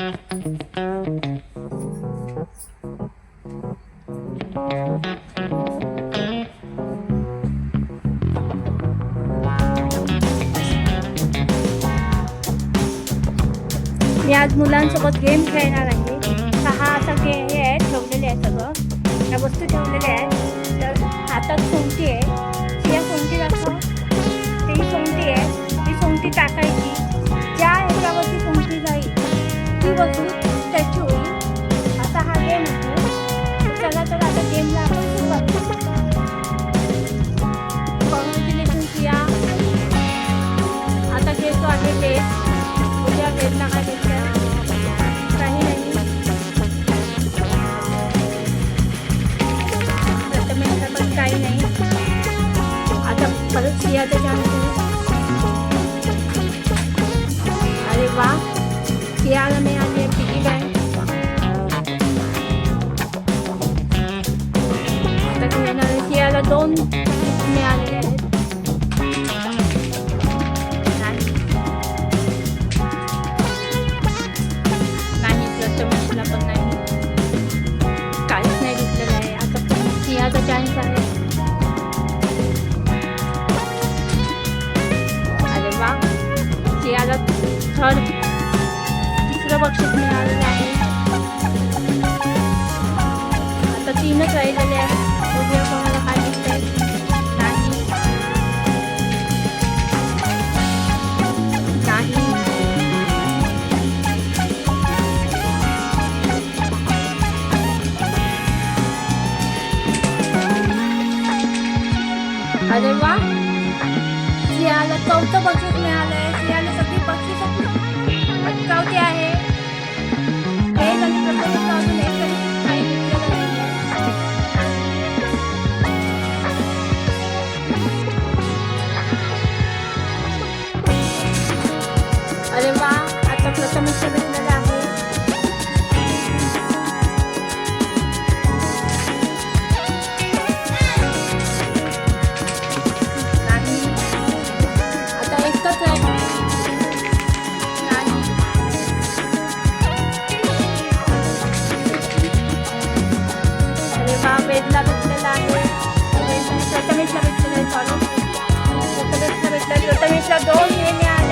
मी आज मुलांसोबत गेम खेळणार आहे. 6 असा हे आहे, ठेवलेले आहे सगळं, त्या वस्तू ठेवलेल्या आहेत. तर हातात सोंगटी आहे, या सोंगटी दाखव, ती सोंगटी आहे, ती सोंगटी टाकायची, ज्या ह्याच्यावरती सोंगटी जाईल ती वस्तू त्याची होईल. असा हा गेम आहे. चला तर आता गेमला आपण सुरुवात करू. कॉंग्रॅच्युलेशन प्रिया, आता घेतो आहे टेस्ट. उद्या वेदना काय घेतलं काही नाही. प्रथमेशला पण काही नाही. आता परत सियाचं चान्स. अरे वा, सियाला मिळाली आहे पिगी बँक. आता घेणार आहे सियाला 2 मिळालेले आहेत. काहीच नाही घेतलेलं आहे. आता सियाचा चान्स आहे. अरे वा, सियाला तिसरं बक्षीस मिळालेलं आहे. आता 3च राहिलेले आहे. उद्या कोणाला काय दिसतंय नाही. अरे वा, सियाला 4थं बक्षीस मिळालं आहे. सियाला सगळी बक्षीस पटकावते आहे. हे आणि प्रथम अजून एक काही घेतलेलं नाही आहे. अरे वा, आता प्रथमच भेटलेलं आहे. वेदला भेटलेला आहे. प्रथमेशला भेटलेलं आहे. प्रथमेशला 2 हे मिळाले.